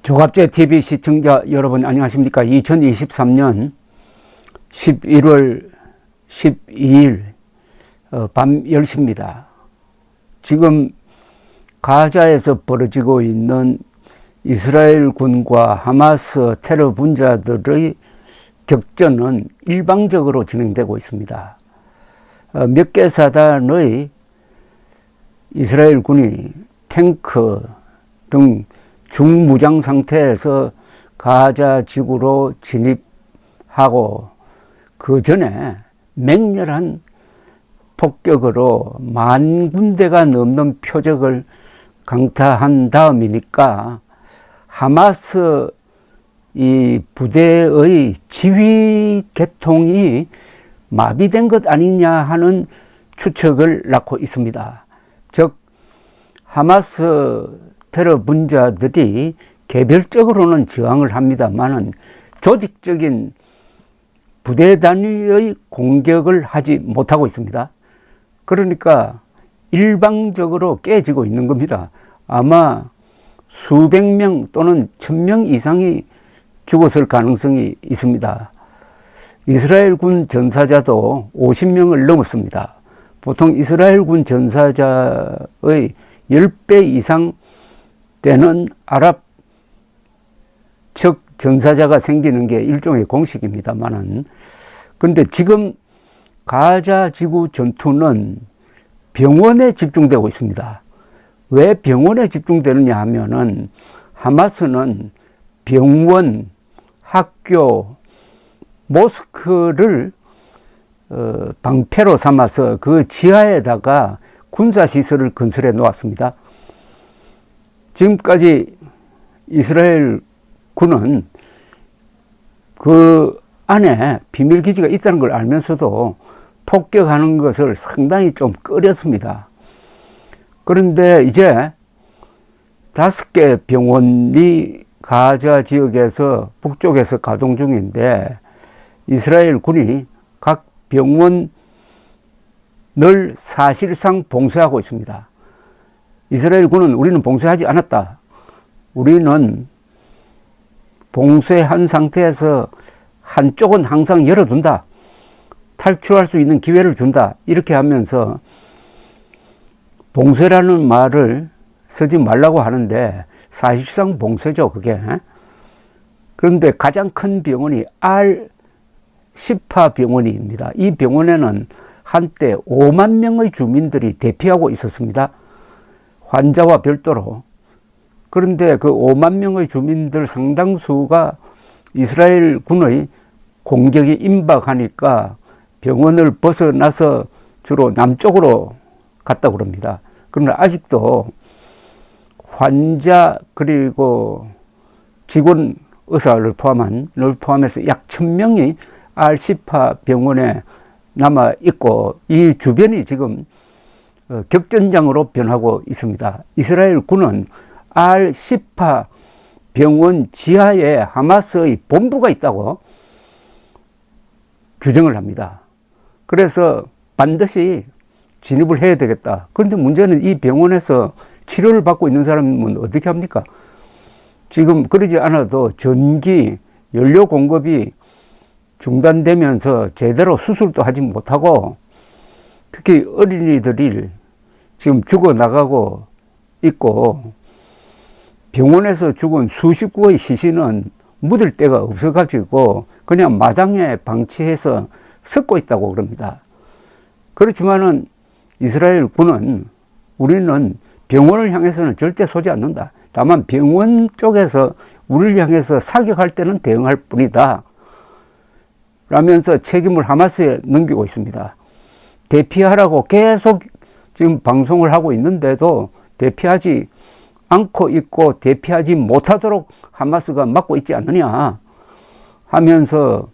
조갑제 TV 시청자 여러분 안녕하십니까? 2023년 11월 12일 밤 10시입니다. 지금 가자에서 벌어지고 있는 이스라엘 군과 하마스 테러 분자들의 격전은 일방적으로 진행되고 있습니다. 몇 개 사단의 이스라엘 군이 탱크 등 중무장 상태에서 가자 지구로 진입하고 그 전에 맹렬한 폭격으로 10,000군데가 넘는 표적을 강타한 다음이니까 하마스 이 부대의 지휘 계통이 마비된 것 아니냐 하는 추측을 낳고 있습니다. 즉 하마스 테러 분자들이 개별적으로는 저항을 합니다만은 조직적인 부대 단위의 공격을 하지 못하고 있습니다. 그러니까 일방적으로 깨지고 있는 겁니다. 아마 수백 명 또는 1,000명 이상이 죽었을 가능성이 있습니다. 이스라엘 군 전사자도 50명을 넘었습니다. 보통 이스라엘 군 전사자의 10배 이상 되는 아랍 측 전사자가 생기는 게 일종의 공식입니다만은, 그런데 지금 가자 지구 전투는 병원에 집중되고 있습니다. 왜 병원에 집중되느냐 하면은 하마스는 병원, 학교, 모스크를 방패로 삼아서 그 지하에다가 군사시설을 건설해 놓았습니다. 지금까지 이스라엘 군은 그 안에 비밀기지가 있다는 걸 알면서도 폭격하는 것을 상당히 좀 꺼렸습니다. 그런데 이제 5개 병원이 가자 지역에서 북쪽에서 가동 중인데 이스라엘 군이 각 병원을 사실상 봉쇄하고 있습니다. 이스라엘 군은 우리는 봉쇄하지 않았다. 우리는 봉쇄한 상태에서 한쪽은 항상 열어둔다. 탈출할 수 있는 기회를 준다. 이렇게 하면서 봉쇄라는 말을 쓰지 말라고 하는데 사실상 봉쇄죠, 그게. 그런데 가장 큰 병원이 알-시파 병원입니다. 이 병원에는 한때 5만 명의 주민들이 대피하고 있었습니다. 환자와 별도로. 그런데 그 5만 명의 주민들 상당수가 이스라엘 군의 공격이 임박하니까 병원을 벗어나서 주로 남쪽으로 갔다고 그럽니다. 그러나 아직도 환자 그리고 직원 의사를 포함해서 약 1,000명이 알-시파 병원에 남아 있고 이 주변이 지금 격전장으로 변하고 있습니다. 이스라엘 군은 알-시파 병원 지하에 하마스의 본부가 있다고 규정을 합니다. 그래서 반드시 진입을 해야 되겠다. 그런데 문제는 이 병원에서 치료를 받고 있는 사람은 어떻게 합니까? 지금 그러지 않아도 전기, 연료 공급이 중단되면서 제대로 수술도 하지 못하고 특히 어린이들이 지금 죽어나가고 있고 병원에서 죽은 수십 구의 시신은 묻을 데가 없어가지고 그냥 마당에 방치해서 섞고 있다고 그럽니다. 그렇지만은 이스라엘 군은 우리는 병원을 향해서는 절대 쏘지 않는다. 다만 병원 쪽에서 우리를 향해서 사격할 때는 대응할 뿐이다. 라면서 책임을 하마스에 넘기고 있습니다. 대피하라고 계속 지금 방송을 하고 있는데도 대피하지 않고 있고 대피하지 못하도록 하마스가 막고 있지 않느냐 하면서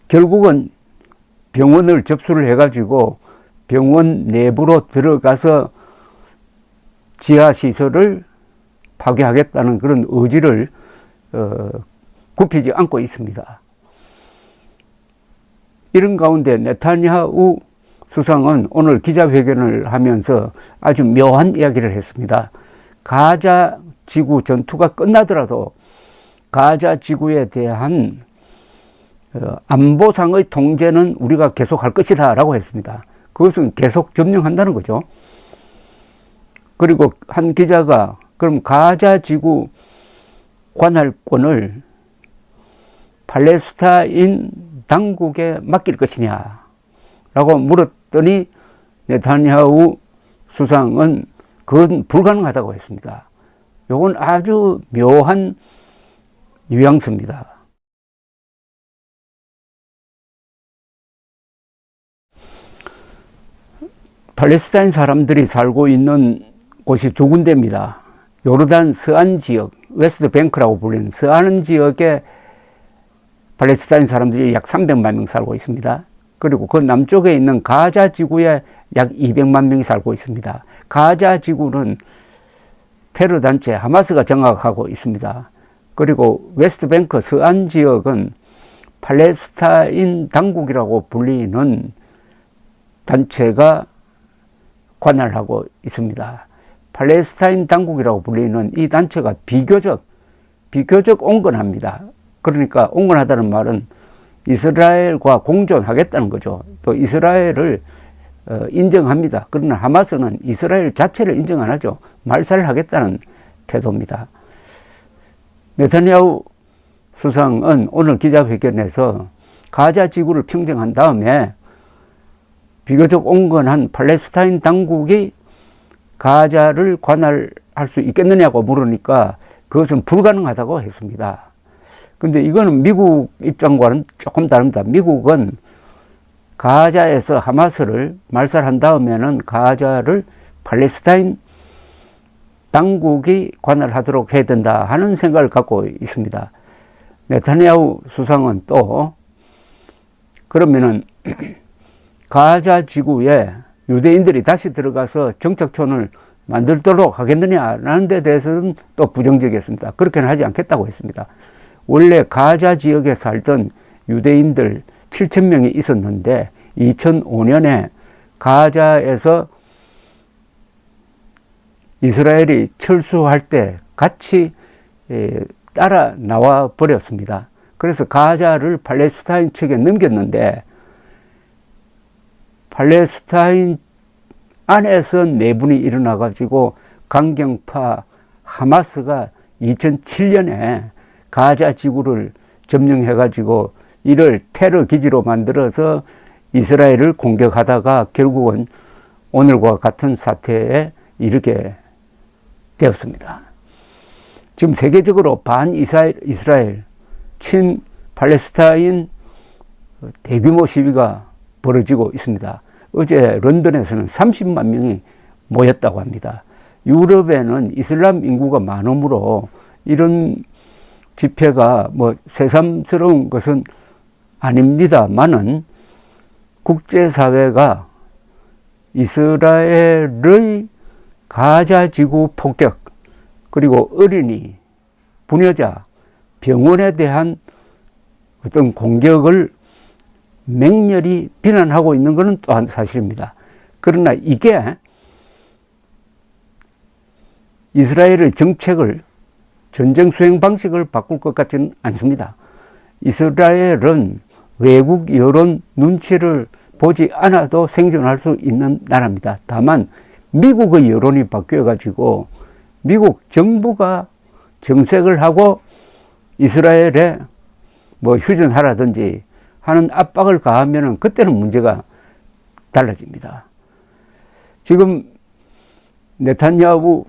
결국은 병원을 접수를 해가지고 병원 내부로 들어가서 지하시설을 파괴하겠다는 그런 의지를 굽히지 않고 있습니다. 이런 가운데 네타냐후 수상은 오늘 기자회견을 하면서 아주 묘한 이야기를 했습니다. 가자 지구 전투가 끝나더라도 가자 지구에 대한 안보상의 통제는 우리가 계속할 것이다 라고 했습니다. 그것은 계속 점령한다는 거죠. 그리고 한 기자가 그럼 가자 지구 관할권을 팔레스타인 당국에 맡길 것이냐 라고 물었더니 네타냐후 수상은 그건 불가능하다고 했습니다. 이건 아주 묘한 뉘앙스입니다. 팔레스타인 사람들이 살고 있는 곳이 두 군데입니다. 요르단 서안 지역, 웨스트 뱅크라고 불리는 서안 지역에 팔레스타인 사람들이 약 300만 명 살고 있습니다. 그리고 그 남쪽에 있는 가자 지구에 약 200만 명이 살고 있습니다. 가자 지구는 테러 단체 하마스가 장악하고 있습니다. 그리고 웨스트 뱅크 서안 지역은 팔레스타인 당국이라고 불리는 단체가 관할하고 있습니다. 팔레스타인 당국이라고 불리는 이 단체가 비교적 온건합니다. 그러니까 온건하다는 말은 이스라엘과 공존하겠다는 거죠. 또 이스라엘을 인정합니다. 그러나 하마스는 이스라엘 자체를 인정 안 하죠. 말살을 하겠다는 태도입니다. 네타냐후 수상은 오늘 기자회견에서 가자 지구를 평정한 다음에 비교적 온건한 팔레스타인 당국이 가자를 관할할 수 있겠느냐고 물으니까 그것은 불가능하다고 했습니다. 근데 이거는 미국 입장과는 조금 다릅니다. 미국은 가자에서 하마스를 말살한 다음에는 가자를 팔레스타인 당국이 관할하도록 해야 된다 하는 생각을 갖고 있습니다. 네타냐후 수상은 또 그러면은 가자 지구에 유대인들이 다시 들어가서 정착촌을 만들도록 하겠느냐라는 데 대해서는 또 부정적이었습니다. 그렇게는 하지 않겠다고 했습니다. 원래 가자 지역에 살던 유대인들 7,000명이 있었는데 2005년에 가자에서 이스라엘이 철수할 때 같이 따라 나와 버렸습니다. 그래서 가자를 팔레스타인 측에 넘겼는데 팔레스타인 안에서 내분이 일어나가지고 강경파 하마스가 2007년에 가자 지구를 점령해가지고 이를 테러 기지로 만들어서 이스라엘을 공격하다가 결국은 오늘과 같은 사태에 이르게 되었습니다. 지금 세계적으로 반이스라엘, 친 팔레스타인 대규모 시위가 벌어지고 있습니다. 어제 런던에서는 30만 명이 모였다고 합니다. 유럽에는 이슬람 인구가 많으므로 이런 집회가 뭐 새삼스러운 것은 아닙니다만은 국제사회가 이스라엘의 가자 지구 폭격, 그리고 어린이, 부녀자, 병원에 대한 어떤 공격을 맹렬히 비난하고 있는 것은 또한 사실입니다. 그러나 이게 이스라엘의 정책을, 전쟁 수행 방식을 바꿀 것 같지는 않습니다. 이스라엘은 외국 여론 눈치를 보지 않아도 생존할 수 있는 나라입니다. 다만 미국의 여론이 바뀌어가지고 미국 정부가 정색을 하고 이스라엘에 뭐 휴전하라든지 하는 압박을 가하면은 그때는 문제가 달라집니다. 지금 네타냐후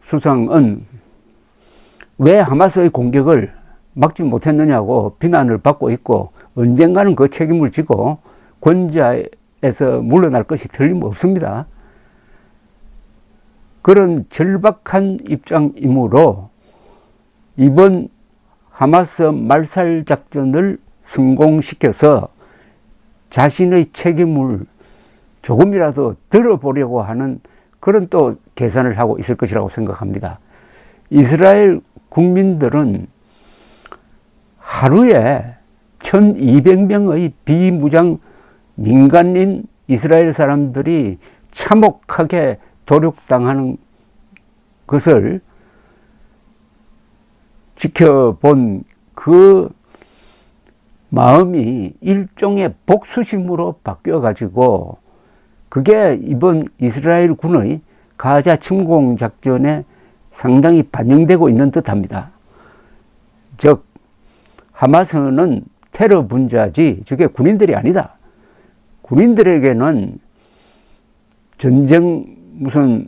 수상은 왜 하마스의 공격을 막지 못했느냐고 비난을 받고 있고 언젠가는 그 책임을 지고 권좌에서 물러날 것이 틀림없습니다. 그런 절박한 입장이므로 이번 하마스 말살 작전을 성공시켜서 자신의 책임을 조금이라도 들어보려고 하는 그런 또 계산을 하고 있을 것이라고 생각합니다. 이스라엘 국민들은 하루에 1200명의 비무장 민간인 이스라엘 사람들이 참혹하게 도륙당하는 것을 지켜본 그 마음이 일종의 복수심으로 바뀌어 가지고 그게 이번 이스라엘 군의 가자 침공 작전에 상당히 반영되고 있는 듯합니다. 즉 하마스는 테러 분자지 저게 군인들이 아니다. 군인들에게는 전쟁 무슨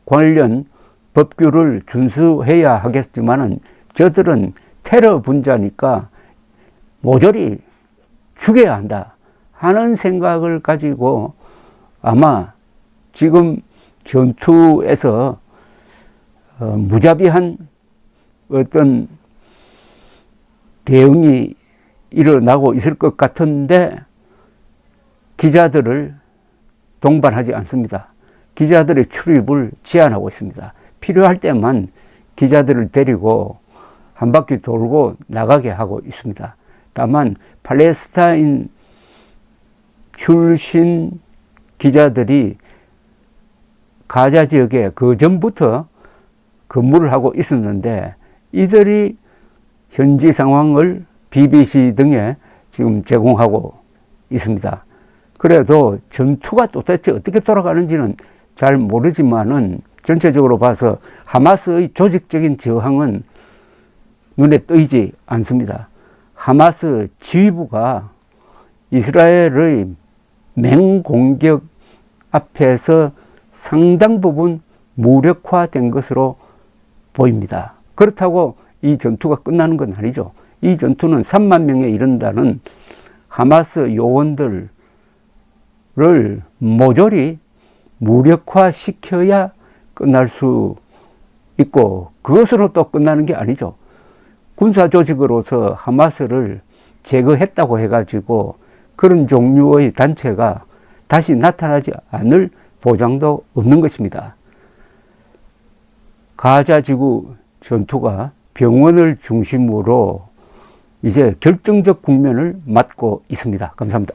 관련 법규를 준수해야 하겠지만은 저들은 테러 분자니까 모조리 죽여야 한다 하는 생각을 가지고 아마 지금 전투에서 무자비한 어떤 대응이 일어나고 있을 것 같은데 기자들을 동반하지 않습니다. 기자들의 출입을 제한하고 있습니다. 필요할 때만 기자들을 데리고 한 바퀴 돌고 나가게 하고 있습니다. 다만 팔레스타인 출신 기자들이 가자 지역에 그 전부터 근무를 하고 있었는데 이들이 현지 상황을 BBC 등에 지금 제공하고 있습니다. 그래도 전투가 도대체 어떻게 돌아가는지는 잘 모르지만은 전체적으로 봐서 하마스의 조직적인 저항은 눈에 띄지 않습니다. 하마스 지휘부가 이스라엘의 맹공격 앞에서 상당 부분 무력화된 것으로 보입니다. 그렇다고 이 전투가 끝나는 건 아니죠. 이 전투는 3만 명에 이른다는 하마스 요원들을 모조리 무력화시켜야 끝날 수 있고 그것으로 또 끝나는 게 아니죠. 군사 조직으로서 하마스를 제거했다고 해가지고 그런 종류의 단체가 다시 나타나지 않을 보장도 없는 것입니다. 가자 지구 전투가 병원을 중심으로 이제 결정적 국면을 맞고 있습니다. 감사합니다.